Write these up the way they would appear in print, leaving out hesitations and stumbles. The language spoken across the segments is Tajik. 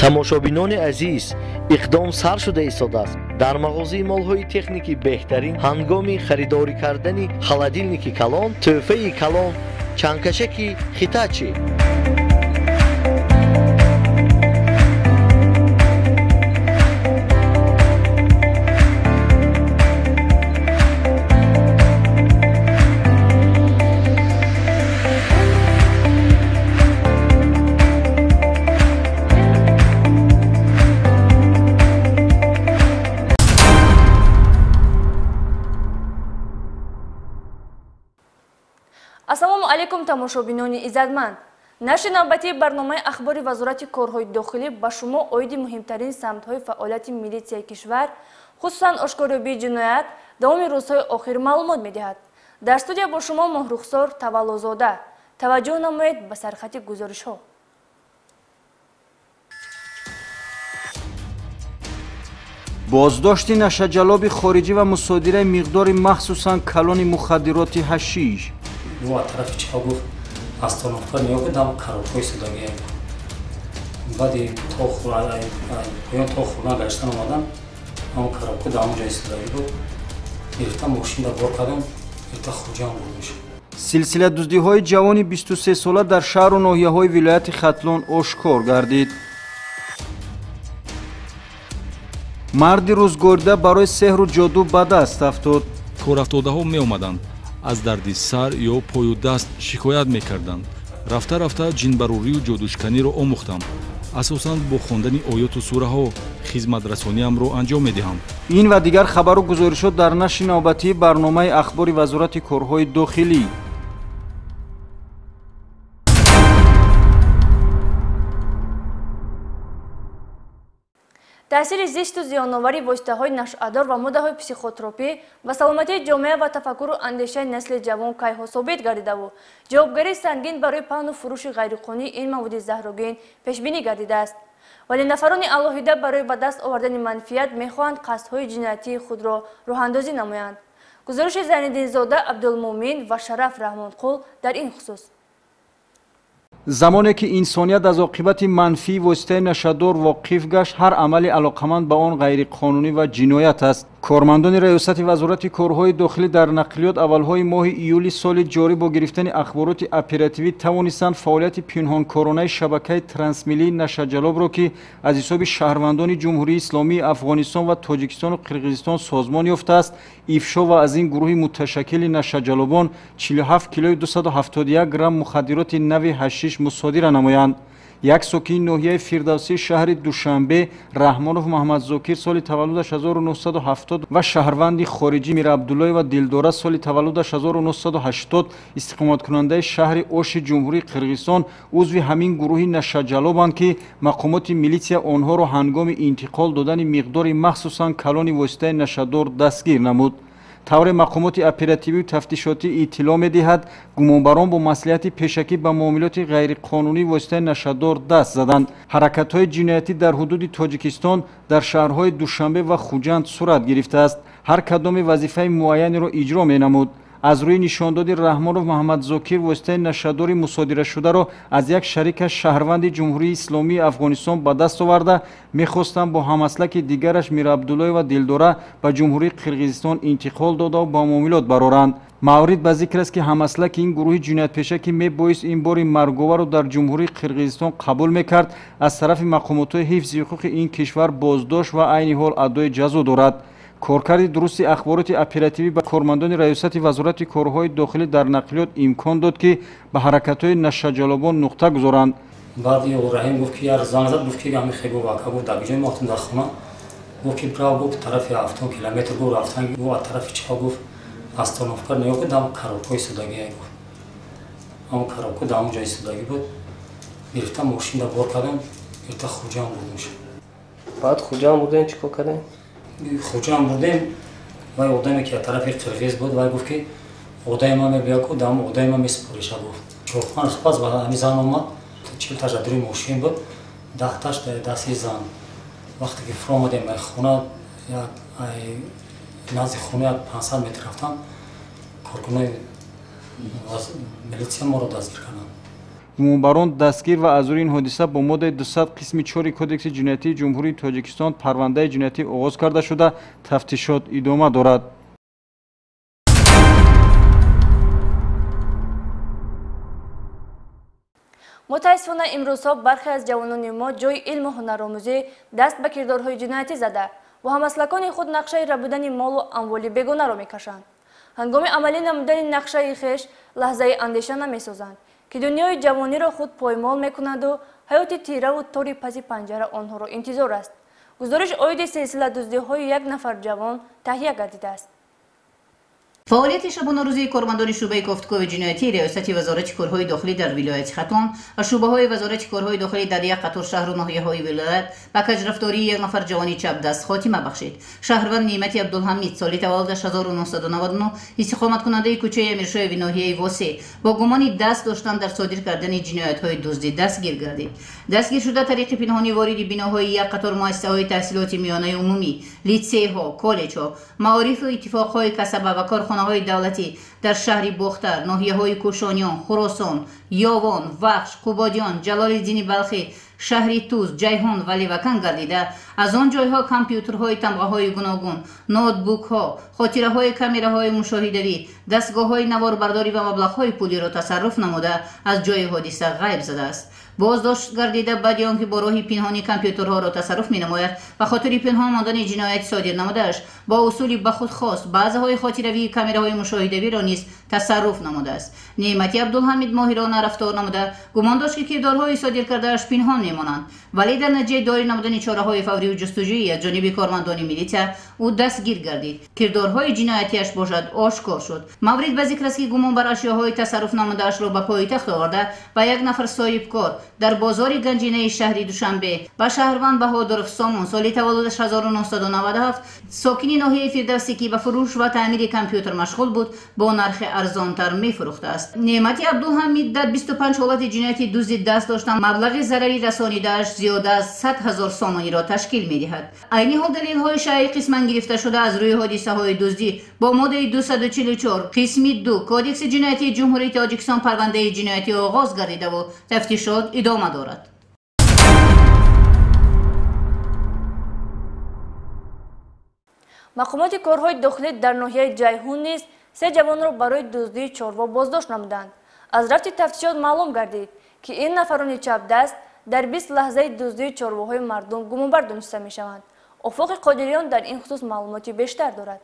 тамошобинони азиз, иқдом сар шуда истодааст. дар мағозаи молҳои техникӣ беҳтарин ҳангоми харидорӣ кардани холодильники калон тӯҳфаи калон чангкашаки хитачи. ассалому алайкум тамошобинони иззатманд. Нашри навбатии барномаи ахбори вазорати корҳои дохилӣ ба шумо оиди муҳимтарин самтҳои фаъолияти милитсияи кишвар, хусусан ошкориёбии ҷиноят, давоми рӯзҳои охир маълумот медиҳад. Дар студия бо шумо Моҳрухсор Таваллузода. Таваҷҷӯҳ намоед ба сархати гузоришҳо. боздошти нашаҷалоби хориҷӣ ва мусодираи миқдори махсусан калони мухаддироти ҳашиш. Ну, а тарафи чихо гуфт остановка нёга дам коробкои судагия. Баъди то хона гаштан омадам, ам коробка дам ҷои судаги буд. Гирифтам мошинда бор кардам, ирта хуҷам бурдиш. силсила дуздиҳои ҷавони 23 сола дар шаҳру ноҳияҳои вилояти Хатлон ошкор гардид. марди рӯзгорида барои сеҳру ҷоду ба даст афтод. корафтодаҳо меомаданд, аз дарди сар ё пою даст шикоят мекарданд. рафта рафта ҷинбарурию ҷодушканиро омӯхтам. асосан бо хондани оёту сураҳо хизматрасониамро анҷом медиҳам. ин ва дигар хабару гузоришот дар нашри навбатии барномаи ахбори вазорати корҳои дохилӣ. таъсири зисту зиёновари воситаҳои нашъадор ва моддаҳои психотропӣ ба саломатии ҷомеа ва тафаккуру андешаи насли ҷавон кайҳо собит гардидаву ҷавобгарии сангин барои паҳну фурӯши ғайриқонунии ин маводи заҳрогин пешбинӣ гардидааст. вале нафарони алоҳида барои ба даст овардани манфиат мехоҳанд қасдҳои ҷиноятии худро роҳандозӣ намоянд. гузориши Зайниддинзода Абдулмумин ва Шараф Раҳмонқул дар ин хусус. замоне ки инсоният аз оқибати манфии воситаи нашадор воқиф гашт, ҳар амали алоқаманд ба он ғайриқонунӣ ва ҷиноят аст. кормандони раёсати вазорати корҳои дохилӣ дар нақлиёт аввалҳои моҳи июли соли ҷорӣ бо гирифтани ахбороти оперативӣ тавонистанд фаъолияти пинҳонкоронаи шабакаи трансмиллии нашаҷалобро ки аз ҳисоби шаҳрвандони ҷумҳурии исломии Афғонистон ва Тоҷикистону Қирғизистон созмон ёфтааст, ифшо ва аз ин гурӯҳи муташаккили нашаҷалобон 47 килои 271 грамм мухаддироти нави ҳашиш мусодира намоянд. як сокини ноҳияи Фирдавсии шаҳри Душанбе Раҳмонов Муҳаммадзокир соли таваллудаш 1970 ва шаҳрванди хориҷӣ Мир Абдуллоева Дилдора соли таваллудаш 1980 истиқоматкунандаи шаҳри Оши ҷумҳурии Қирғизистон узви ҳамин гурӯҳи нашаҷалобанд ки мақомоти милитсия онҳоро ҳангоми интиқол додани миқдори махсусан калони воситаи нашадор дастгир намуд. тавре мақомоти оперативию тафтишотӣ иттилоъ медиҳад, гумонбарон бо маслиҳати пешакӣ ба муомилоти ғайриқонунии воситаи нашадор даст заданд. ҳаракатҳои ҷиноятӣ дар ҳудуди Тоҷикистон дар шаҳрҳои Душанбе ва Хуҷанд сурат гирифтааст. ҳар кадоме вазифаи муайянеро иҷро менамуд. аз рӯи нишондоди Раҳмонов Муҳаммадзокир воситаи нашадори мусодирашударо аз як шарикаш шаҳрванди ҷумҳурии исломии Афғонистон ба даст оварда мехостанд бо ҳамаслаки дигараш Мир Абдуллоева Дилдора ба ҷумҳурии Қирғизистон интиқол дода ба муомилот бароранд. маврид ба зикр аст ки ҳамаслаки ин гурӯҳи ҷиноятпеша ки мебоист ин бори марговаро дар ҷумҳурии Қирғизистон қабул мекард, аз тарафи мақомотҳои ҳифзи ҳуқуқи ин кишвар боздошт ва айни ҳол адои ҷазо дорад. коркарди дурусти ахбороти оперативӣ ба кормандони раёсати вазорати корҳои дохилӣ дар нақлиёт имкон дод ки ба ҳаракатҳои нашаҷалобон нуқта гузоранд. баъди Раҳим гуфт ки яр занг зад, гуфт ки ҳами хебу вака гуфт дар ҷои мохтум дар хона гуфт ки брав гуфт тарафи 7 километр гуфт рафтан гуфт аз тарафи чихо гуфт остановка нёга дам коробкои судагия гуфт. ам коробка дам ҷои судаги буд. гирифтам мошинда бор кардам, ирта хуҷам бурдим шуд. баъд хуҷам бурдем чикор кардем? хуҷам бурдем, вай одаме ки аз тарафи қирғиз буд, вай гуфт ки одаи ман мебия ку дам одаи ман месупориша гуфт. чорпанҷ пас ба ҳами зан омад, 40 жадруи мошин буд, 10 дасти зан. вақте ки фур омадем хона, назди хона 500 метр рафтам, коркунои милитсия моро дастгир карданд. гумонбарон дастгир ва аз рӯи ин ҳодиса бо моддаи 200 қисми 4 кодекси ҷиноятии ҷумҳурии тоҷикистон парвандаи ҷиноятӣ оғоз карда шуда тафтишот идома дорад. мутаассифона имрӯзҳо бархе аз ҷавонони мо ҷойи илму ҳунаромӯзӣ даст ба кирдорҳои ҷиноятӣ зада ва ҳамаслакони худ нақшаи рабудани молу амволи бегонаро мекашанд. ҳангоми амалӣ намудани нақшаи хеш лаҳзаи андеша намесозанд ки дунёи ҷавониро худ поймол мекунанду ҳаёти тираву тори паси панҷара онҳоро интизор аст. гузориш оиди силсила дуздиҳои як нафар ҷавон таҳия гардидааст. фаъолияти шабонарӯзии кормандони шӯъбаи кофтукови ҷиноятии риёсати вазорати корҳои дохилӣ дар вилояти Хатон ва шӯъбаҳои вазорати корҳои дохилӣ дар як қатор шаҳру ноҳияҳои вилоят ба каҷрафтории як нафар ҷавони чапдаст хотима бахшид. шаҳрванд Неъмати Абдулҳамид соли таваллудаш 1999 истиқоматкунандаи кӯчаи Амиршоеви ноҳияи Восӣ бо гумони даст доштан дар содир кардани ҷиноятҳои дуздӣ дастгир гардид. дастгиршуда тариқи пинҳонӣ вориди биноҳои як қатор муассисаҳои таҳсилоти миёнаи умумӣ, литсейҳо, коллеҷҳо, маорифу иттифоқҳои касаба ва корхонаҳои давлатӣ дар шаҳри Бохтар, ноҳияҳои Кӯшониён, Хуросон, Ёвон, Вахш, Қубодиён, Ҷалолиддини Балхӣ, шаҳри Туз, Ҷайҳон ва Ливакан гардида, аз он ҷойҳо компютерҳои тамғаҳои гуногун, ноутбукҳо, хотираҳои камераҳои мушоҳидавӣ, дастгоҳҳои наворбардорӣ ва маблағҳои пулиро тасарруф намуда аз ҷои ҳодиса ғайб задааст. боздошт гардида баъди он ки бо роҳи пинҳонӣ компютерҳоро тасарруф менамояд ва хотири пинҳон мондани ҷинояти содир намудааш, бо усули ба худхост баъзаҳои хотиравии камераҳои мушоҳидавиро низ тасарруф намудааст. Неъмати Абдулҳамид моҳирона рафтор намуда гумон дошт ки кирдорҳои содир кардааш пинҳон мемонанд, вале дар натиҷаи дори намудани чораҳои фаврию ҷустуҷӯӣ аз ҷониби кормандони милитсия ӯ дастгир гардид. кирдорҳои ҷиноятиаш бошад ошкор шуд. маврид ба зикр аст ки гумон бар ашёҳои тасарруф намудаашро ба пойтахт оварда ба як нафар соҳибкор дар бозори ганҷинаи шаҳри Душанбе ба шаҳрванд Баҳодуров Сомон соли таваллудаш 1997 сокини ноҳияи Фирдавсӣ ки ба фурӯш ва таъмири компютер машғул буд бо нархи арзонтар мефурӯхтааст. Неъмати Абдулҳамид дар 25 ҳолати ҷинояти дузди даст доштан маблағи зарари расонидааш зиёда аз 100 000 сомониро ташкил медиҳад. айни ҳол далелҳои шаъи қисман гирифта шуда аз рӯи ҳодисаҳои дуздӣ бо моддаи 244 қисми 2 кодекси ҷиноятии ҷумҳурии Тоҷикистон парвандаи ҷиноятӣ оғоз гардидаву тафтишот идома дорад. мақомоти корҳои дохилӣ дар ноҳияи Ҷайҳун низ 3 ҷавонро барои дуздии чорво боздошт намуданд. аз рафти тафтишот маълум гардид ки ин нафарони чапдаст дар 20 лаҳзаи дуздии чорвоҳои мардум гумонбар дониста мешаванд. офоқи Қодириён дар ин хусус маълумоти бештар дорад.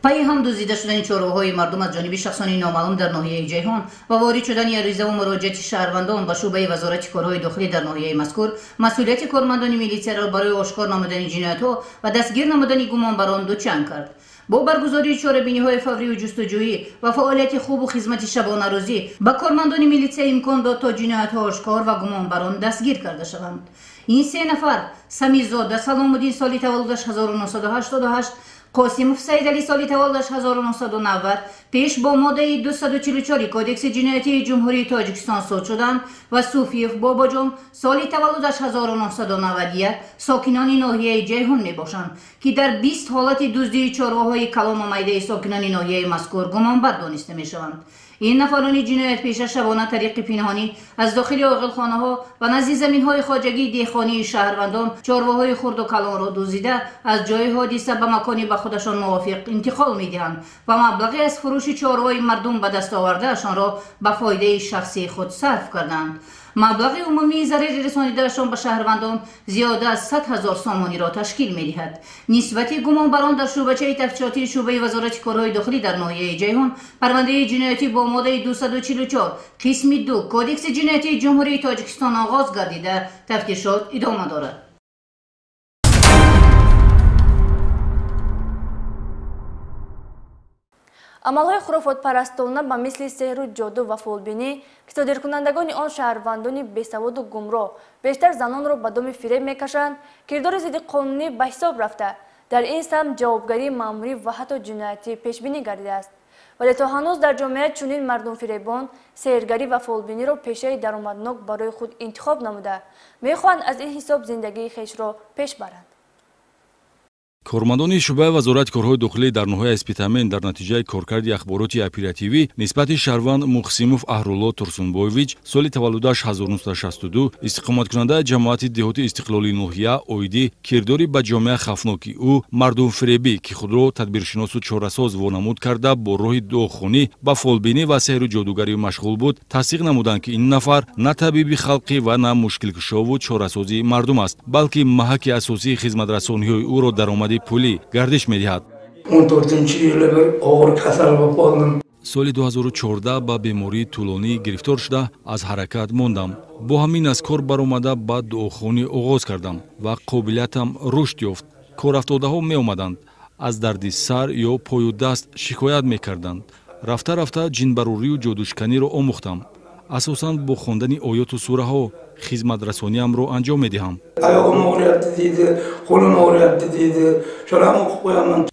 пайи ҳам дуздида шудани чорвоҳои мардум аз ҷониби шахсони номаълум дар ноҳияи Ҷайҳон ва ворид шудани аризаву муроҷиати шаҳрвандон ба шӯъбаи вазорати корҳои дохилӣ дар ноҳияи мазкур масъулияти кормандони милитсияро барои ошкор намудани ҷиноятҳо ва дастгир намудани гумонбарон дучанг кард. бо баргузории чорабиниҳои фаврию ҷустуҷӯӣ ва фаъолияти хубу хизмати шабонарӯзӣ ба кормандони милитсия имкон дод то ҷиноятҳо ошкор ва гумонбарон дастгир карда шаванд. ин 3 нафар Самизода Саломуддин соли таваллудаш 1988, Қосимов Саидали соли таваллудаш 1990 пеш бо моддаи 244 кодекси ҷиноятии ҷумҳурии Тоҷикистон суд шуданд ва Суфиев Бобоҷон соли таваллудаш 1991 сокинони ноҳияи Ҷайҳун мебошанд ки дар 20 ҳолати дуздии чорвоҳои калон омайдаи сокинони ноҳияи мазкур гумонбар дониста мешаванд. ин нафарони ҷиноятпеша шабона тариқи пинҳонӣ аз дохили оғилхонаҳо ва назди заминҳои хоҷагии деҳқонии шаҳрвандон чорвоҳои хурду калонро дуздида аз ҷои ҳодиса ба макони ба худашон мувофиқ интиқол медиҳанд ва маблағе аз фурӯши чорвои мардум ба даст овардаашонро ба фоидаи шахсии худ сарф карданд. маблағи умумии зарари расонидаашон ба шаҳрвандон зиёда аз 100 000 сомониро ташкил медиҳад. нисбати гумонбарон дар шӯъбачаи тафтишотии шӯъбаи вазорати корҳои дохилӣ дар ноҳияи Ҷайҳун парвандаи ҷиноятӣ бо моддаи 244 қисми 2 кодекси ҷиноятии ҷумҳурии Тоҷикистон оғоз гардида тафтишот идома дорад. амалҳои хурофотпарастона ба мисли сеҳру ҷоду ва фолбинӣ ки содиркунандагони он шаҳрвандони бесаводу гумроҳ бештар занонро ба доми фиреб мекашанд, кирдори зидди қонунӣ ба ҳисоб рафта дар ин самт ҷавобгарии маъмурӣ ва ҳатто ҷиноятӣ пешбинӣ гардидааст. вале то ҳанӯз дар ҷомеа чунин мардумфиребон сеҳргарӣ ва фолбиниро пешаи даромаднок барои худ интихоб намуда мехоҳанд аз ин ҳисоб зиндагии хешро пеш баранд. کارمندان شعبه وزارت کارهای داخلی در ناحیه اسپیتامین در نتیجه کارکرد اخبارات اپراتیوی نسبت شهروند مخسیموف اهرالله ترسونبویویچ سال تولدش 1962 استقامت کننده جماعت دهاتی استقلالی ناحیه اویدی کرداری به جامعه خفناکی او مردم فریبی که خود را تدبیرشناس و چاره‌ساز وانمود کرده با راه دعاخوانی به فالبینی و سحر و جادوگری مشغول بود تصدیق نمودند که این نفر نه طبیب خلقی و نه مشکل کشا و چاره‌سازی مردم است بلکه محک اساسی خدمت رسانی او را درآمد پولی گردش می‌دهد. 14 یل بر آور کسل بودم. سال 2014 با بیماری طولانی گرفتار شده از حرکت ماندم. با همین از کار برآمده بعد دعاخوانی آغاز کردم و قابلیتم رشد یافت. کار افتاده‌ها می‌آمدند. از درد سر یا پای و دست شکایت می‌کردند. رفته رفته جنبروری و جادوشکنی را آموختم. اساساً با خواندن آیات و سوره ها خدمت رسانیم را انجام می‌دهم.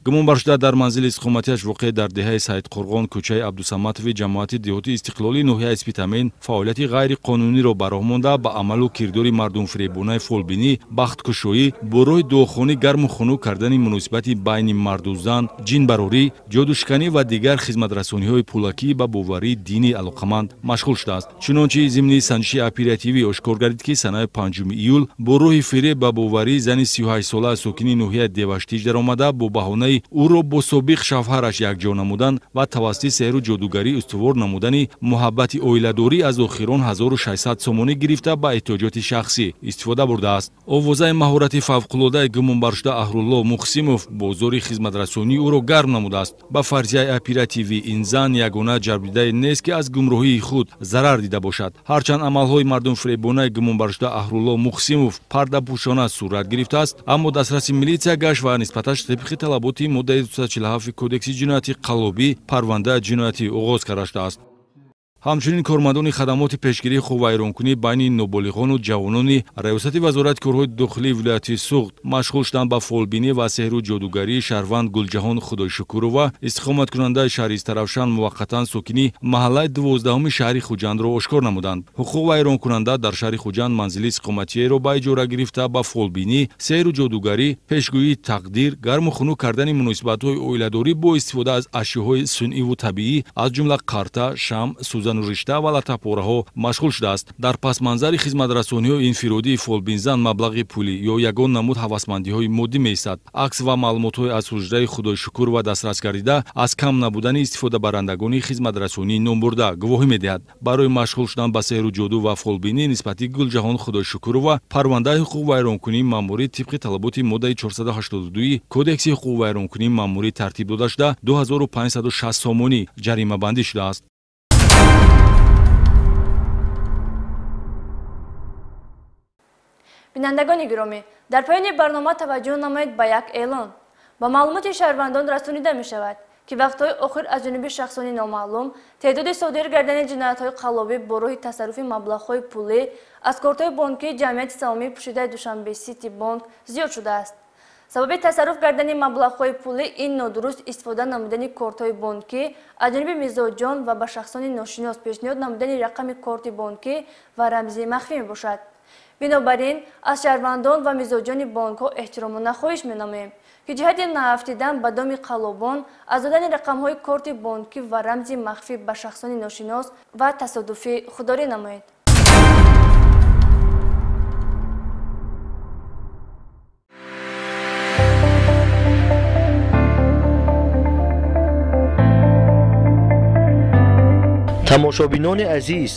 گمان برشده در منزل اقامتیش واقع در دهه سید قرغان کوچه عبدالصمدوی جماعت دهاتی استقلالی ناحیه اسپیتامین فعالیت غیر قانونی را به راه مانده به عمل و کردار مردم فریبانه فالبینی بختکشایی با راه دعاخوانی گرم و خنک کردن مناسبت بین مرد و زن جنبروری جادوشکنی و دیگر خدمت رسانی‌های پولکی به باوری دینی علاقمند مشغول شده است. چنانچه ضمن سنجش اپراتیوی آشکار گردید که سنه 5 ایول با راه فریب به باوری زن 38 ساله ساکن ناحیه دیوشتیج درآمده با بهانه او را با سابق شوهرش یکجا نمودن و توسط سحر و جادوگری استوار نمودن محبت اویلادوری از آخران 1600 سومانی گرفته به احتیاجات شخصی استفاده برده است. آوازه مهارت فوق‌العاده گمان برشده اهرالله مخسیموف بازار خدمت رسانی او را گرم نموده است. با فرضیه اپراتیوی این زن یگانه جربیده نیست که از گمراهی خود ضرر دیده باشد. هرچند عملهای مردم فریبانه گمان برشده اهرالله مخسیموف پرده پوشانه صورت گرفته است اما دسترس میلیسیا گشت و نسبتش طبق طلبات ماده 247 کودکس جنایتی قلابی پرونده جنایتی آغاز کرده شده است. همچنین کارمندان خدمات پیشگیری حقوق ویرانکنی بین نوبالغان و جوانان ریاست وزارت کارهای داخلی ولایت سوخت مشغول شدند به فالبینی و سحر و جادوگری شهروند گلجهان خدایشکرو استقامت کننده شهر استرافشان موقتا ساکنی محله 12 شهر خوجند را آشکار نمودند. حقوق ویرانکننده در شهر خوجند منزل اقامتی را به اجاره گرفته به فالبینی سحر و جادوگری پیشگویی تقدیر گرم و خنک کردن مناسبت‌های اویلادوری با استفاده از اشیاءهای صنعی و طبیعی از جمله قرطه شمع سوزن رشته و لطه‌پاره‌ها مشغول شده است. در پس منظر خدمت رسانی‌های انفرادی فالبینزن مبلغ پولی یا یگان نمود هوسمندی‌های مادی می‌ایستد. عکس و معلومات‌های از حجره خدایشکر و دسترس گردیده از کم نبودن استفاده برندگان خدمت رسانی نام برده گواهی می‌دهد. برای مشغول شدن به سحر و جادو و فالبینی نسبت گلجهان خدایشکر و پرونده حقوق ویرانکنی مأموری طبق طلبات ماده 482 کودکس حقوق ویرانکنی مأموری ترتیب داده شده 2560 سومانی جریمه بندی شده است. بینندگان گرامی، در پایان برنامه توجه نمایید به یک اعلان. با معلومات شهروندان رسانیده می شود که وقتهای آخر از جانب شخصانی نامعلوم تعداد صادر کردن جنایت‌های قلابی با راه تصرف مبلغ‌های پولی از کارت‌های بانکی جمعیت سهامی پوشیده دوشنبه سیتی بانک زیاد شده است. سبب تصرف کردن مبلغ‌های پولی این نادرست استفاده نمودن کارت‌های بانکی از جانب میزبان و به شخصان ناشناس پیشنهاد نمودن رقم کارت بانکی و رمزی مخفی میباشد. بنابراین از شهروندان و میزبان بانک‌ها احترامانه خواهش می‌نماییم که جهت ناافتیدن به دام قلابان از دادن رقم‌های کارت بانکی و رمزی مخفی به شخصان ناشناس و تصادفی خودداری نمایید. тамошобинони азиз,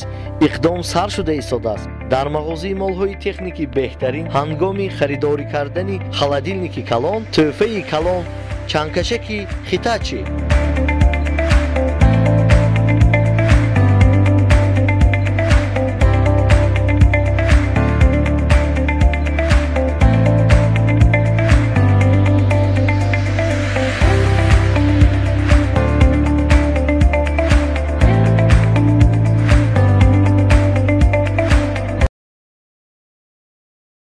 иқдом сар шуда истодааст. дар мағозаи молҳои техникӣ беҳтарин ҳангоми харидорӣ кардани холодильники калон, тӯҳфаи калон, чангкашаки хитачи